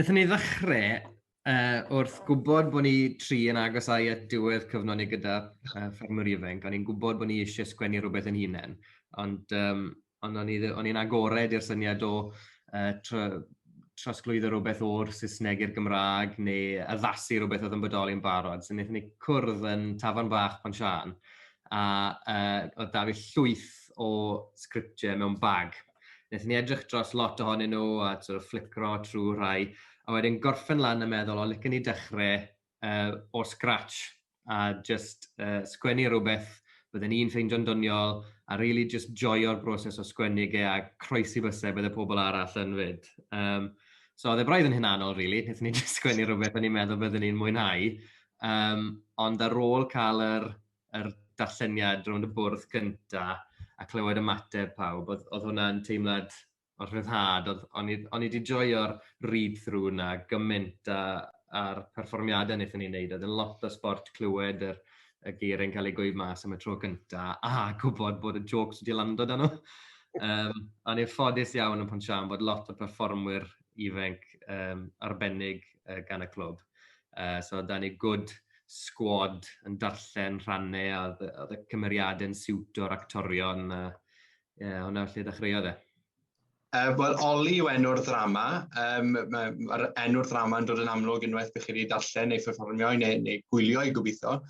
Wnaethon ni ddechrau wrth gwybod bod ni tri yn agosau at diwedd cyfnod ni gyda ffermwyr ifanc, o'n i'n gwybod bod ni eisiau sgwennu rhywbeth yn hunain, ond o'n i'n agored i'r syniad o trosglwyddo rhywbeth o'r Saesneg i'r Gymraeg neu addasu rhywbeth oedd yn bodoli'n barod. So wnaethon ni cwrdd yn Tafarn Bach Ponsian a oedd da fi llwyth o sgriptiau mewn bag. Wnaethon ni edrych dros lot ohonyn nhw a flickro trwy rhai, a wedyn gorffen lan yn meddwl, o licen ni dechrau o scratch a just sgwennu rhywbeth bydden ni'n ffeindio'n doniol a really just joio'r broses o sgwennu ge a croesi bysau bydde pobl arall yn fyd. So oedd e braidd yn hynanol, really. Wnaethon ni just sgwennu rhywbeth o'n i'n meddwl bydden ni'n mwynhau. Ond ar ôl cael yr darlleniad rownd y bwrdd cynta a clywed ymateb pawb, oedd hwnna'n teimlad o rhyddhad. O'n i wedi joio'r read-through na gymaint a'r perfformiadau wnaethon ni'n neud. Oedd yn lot o sport clywed y geiriau'n cael ei gweud mas am y tro cynta a gwybod bod y jokes wedi lando dan nhw. O'n i'n ffodus iawn yn Ponsian bod lot o perfformwyr ifanc arbennig gan y clwb. So da ni good squad yn darllen rhannau a oedd y cymeriadau'n siwto'r actorion. Hwna felly ddechreuodd e. Wel, Oli yw enw'r ddrama. Mae'r enw'r ddrama yn dod yn amlwg unwaith bych chi wedi darllen neu pherfformio neu gwylio i gobeithio.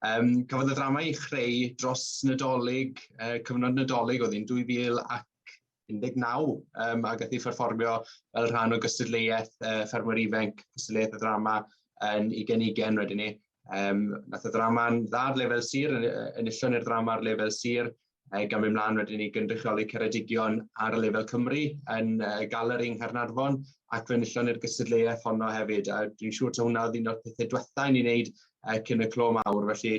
Cafodd y ddrama i chreu dros Nadolig, cyfnod Nadolig oedd hi'n 2019, a gath ei pherfformio fel rhan o gystadleuaeth ffermwyr ifanc, gystadleuaeth y ddrama yn 2020 wedyn ni. Nath y ddrama'n dda ar lefel sir, enillon i'r drama ar lefel sir, gan mynd mlaen wedyn ni gynrychioli Ceredigion ar y lefel Cymru yn galeri yng Nghaernarfon ac fe enillon i'r gystadleuaeth honno hefyd. A dwi'n siŵr ta hwnna oedd un o'r pethau diwethaf i ni wneud cyn y clo mawr. Felly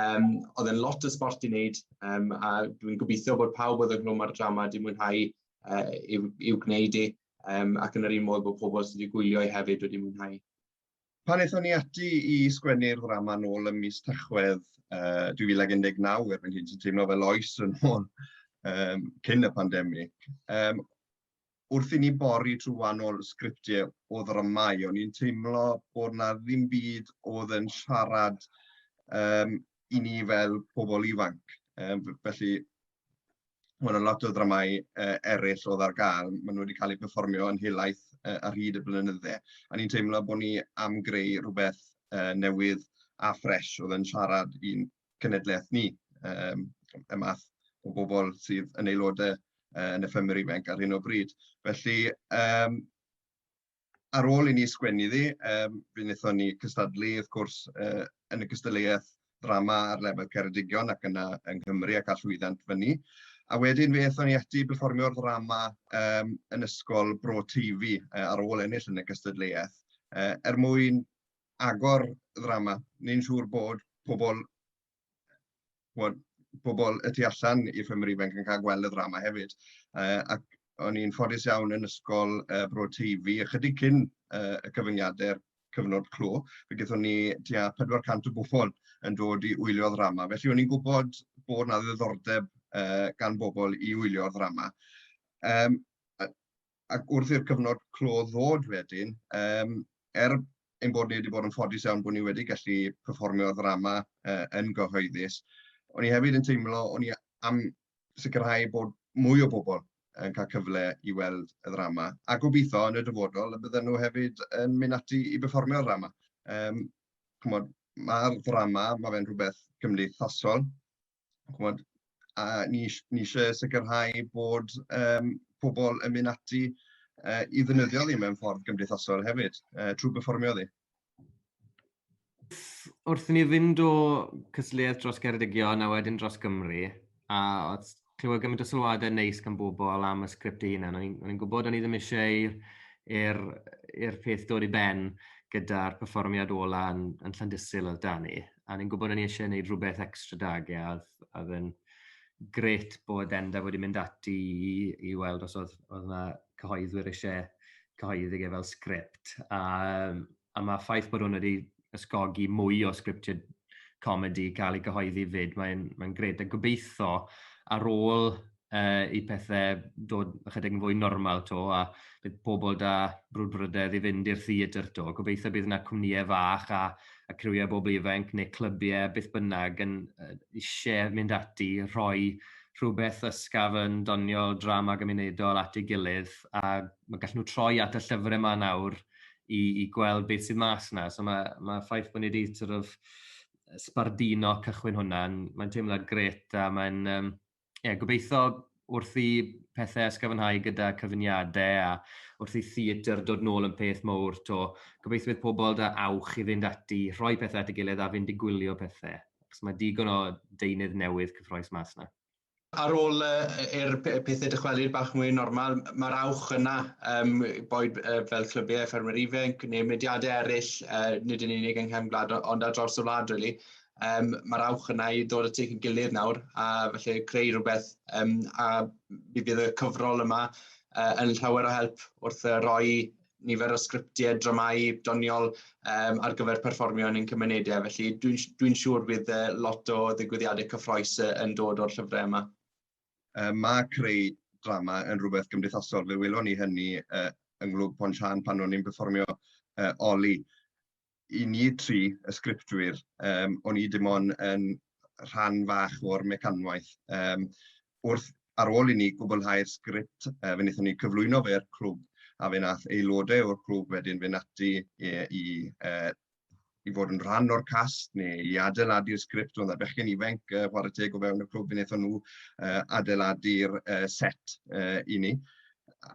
oedd e'n lot o sport i wneud a dwi'n gobeithio bod pawb oedd yn glwm ar y drama wedi mwynhau i'w gwneud i ac yn yr un modd bod pobl sydd wedi gwylio i hefyd wedi mwynhau. Pan eithon ni ati i sgwennu'r ddrama nôl ym mis Tachwedd 2019, erbyn hyn sy'n teimlo fel oes yn ôl cyn y pandemig, wrth i ni bori trwy wahanol sgriptiau o ddramau, o'n i'n teimlo bod na ddim byd oedd yn siarad i ni fel pobl ifanc. Felly, mae yna lot o ddramau eraill oedd ar gael, maen nhw wedi cael eu perfformio yn helaeth ar hyd y blynydde. A ni'n teimlo bod ni am greu rhywbeth newydd a ffres oedd yn siarad i'n cenedlaeth ni, y math o bobl sydd yn aelodau yn y ffemwyr ifanc ar hyn o bryd. Felly, ar ôl i ni sgwennu ddi, fe wnaethon ni cystadlu, wrth gwrs, yn y cystadleuaeth ddrama ar lefel Ceredigion ac yna yng Nghymru ac all llwyddant fyny. A wedyn fe aethon ni ati perfformio'r ddrama yn ysgol Bro TV ar ôl ennill yn y cystadleuaeth. Mwyn agor ddrama, ni'n siŵr bod pobl y tu allan i'r ffemwyr ifanc yn cael gweld y ddrama hefyd. Ac o'n i'n ffodus iawn yn ysgol Bro TV, ychydig cyn y cyfyngiadau'r cyfnod clo. Fe gaethon ni tua 400 o bobl yn dod i wylio'r ddrama. Felly o'n i'n gwybod bod na ddiddordeb gan bobl i wylio'r ddrama. Ac wrth i'r cyfnod clo ddod wedyn, ein bod ni wedi bod yn ffodus iawn bod ni wedi gallu perfformio'r ddrama yn gyhoeddus. O'n i hefyd yn teimlo, o'n i am sicrhau bod mwy o bobl yn cael cyfle i weld y ddrama. A gobeithio yn y dyfodol, y bydden nhw hefyd yn mynd ati i perfformio'r ddrama. Mae'r ddrama, mae fe'n rhywbeth cymdeithasol. A ni eisiau sicrhau bod pobl yn mynd ati i ddefnyddio ddi mewn ffordd gymdeithasol hefyd, trwy perfformio ddi. Wrth ni fynd o cystadleuaeth dros Ceredigion a wedyn dros Gymru, a oedd clywed gymaint o sylwadau neis gan bobl am y sgript ei hunain. O'n i'n gwybod o'n i ddim eisiau i'r peth dod i ben gyda'r perfformiad ola yn Llandysul oedd Dani. A ni'n gwybod o'n i eisiau gwneud rhywbeth extra dag, a oedd yn gret bod Enda wedi mynd ati i weld os oedd yna cyhoeddwyr eisiau cyhoeddi fel sgript. A mae ffaith bod hwn wedi ysgogi mwy o sgriptiau comedi cael ei gyhoeddi fyd, mae'n gret. A gobeithio ar ôl i pethau dod ychydig yn fwy normal to, a bydd pobl da brwdfrydedd i fynd i'r theatr to. Gobeithio bydd yna cwmnïau fach a criwiau bobl ifanc neu clybiau beth bynnag yn eisiau mynd ati, rhoi rhywbeth ysgaf yn doniol drama gymunedol at ei gilydd, a mae gallen nhw troi at y llyfrau yma nawr i gweld beth sydd mas yna. So mae ffaith bod ni wedi sort of sbardino cychwyn hwnna, mae'n teimlad gret, a mae'n gobeithio wrth i pethau ysgrifenhau gyda cyfyniadau a wrth i theatr dod nôl yn peth mawr to, gobeithio bydd pobl da awch i fynd ati, rhoi pethau at ei gilydd a fynd i gwylio pethau. Ac mae digon o deunydd newydd cyffroes mas yna. Ar ôl i'r pethau dychwelyd bach mwy normal, mae'r awch yna, boed fel clybiau ffermwyr ifanc neu mudiadau eraill, nid yn unig yng Nghefn Gwlad ond ar draws y wlad, really. Mae'r awch yna i dod at ei gilydd nawr, a felly creu rhywbeth, a bydd y cyfrol yma yn llawer o help wrth roi nifer o sgriptiau dramau doniol ar gyfer perfformio yn ein cymunedau. Felly dwi'n siŵr bydd lot o ddigwyddiadau cyffroes yn dod o'r llyfrau yma. Mae creu drama yn rhywbeth gymdeithasol. Fe welon ni hynny yng Nghlwb Pontchan pan o'n i'n perfformio Oli. I ni tri, y sgriptwyr, o'n i dim ond yn rhan fach o'r mecanwaith. Ar ôl i ni gwblhau'r sgript, fe wnaethon ni cyflwyno fe'r clwb, a fe nath aelodau o'r clwb wedyn fynd ati i fod yn rhan o'r cast neu i adeiladu'r sgript. Oedd y bechgyn ifanc chwarae teg o fewn y clwb, fe wnaethon nhw adeiladu'r set i ni.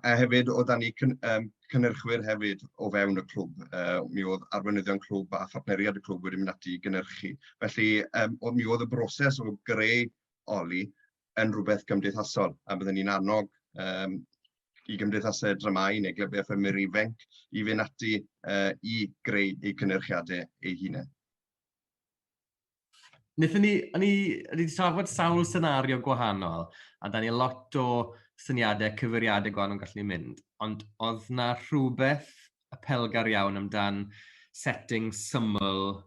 A hefyd, oedden ni cynnyrchwyr hefyd o fewn y clwb. Mi oedd arweinyddion clwb a phartneriad y clwb wedi mynd ati i gynnyrchu. Felly, mi oedd y broses o greu Oli yn rhywbeth gymdeithasol, a byddwn ni'n annog i gymdeithasau dramau neu glybiau ffermwyr ifanc i fynd ati i greu eu cynnyrchiadau eu hunain. Ni wedi trafod sawl senario gwahanol, a da ni lot o syniadau, cyfeiriadau gwahanol yn gallu mynd, ond oedd na rhywbeth apelgar iawn amdan setting syml,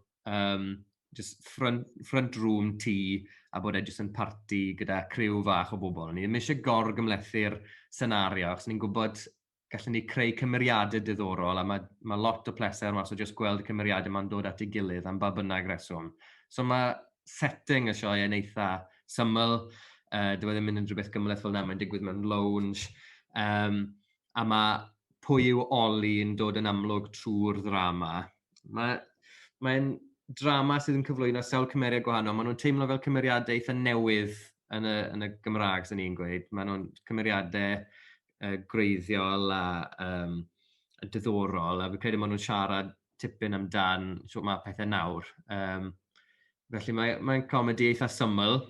just front room tea, a bod e jyst yn parti gyda criw fach o bobl. Ni ddim eisiau gorgymlethu'r senario, achos ni'n gwybod gallwn ni creu cymeriadau diddorol, a mae lot o pleser mas o jyst gweld y cymeriadau ma'n dod at ei gilydd am ba bynnag reswm. So mae setting y sioe yn eitha syml, dyw e ddim mynd yn rhywbeth gymleth fel yna, mae'n digwydd mewn lounge, a mae pwy yw Oli yn dod yn amlwg trwy'r ddrama. Mae'n drama sydd yn cyflwyno sawl cymeriad gwahanol. Maen nhw'n teimlo fel cymeriadau eitha newydd yn y Gymraeg, sy'n ni'n gweud. Maen nhw'n cymeriadau greiddiol a diddorol, a fi'n credu maen nhw'n siarad tipyn amdan sut mae pethau nawr. Felly mae'n comedi eitha syml,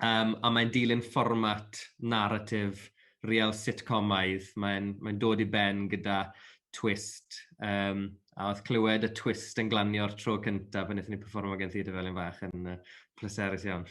a mae'n dilyn fformat narratif real sitcomaidd. Mae'n dod i ben gyda twist, a oedd clywed y twist yn glanio'r tro cyntaf pan wnaethon ni perfformio gen Theatr Felin Fach yn pleserus iawn.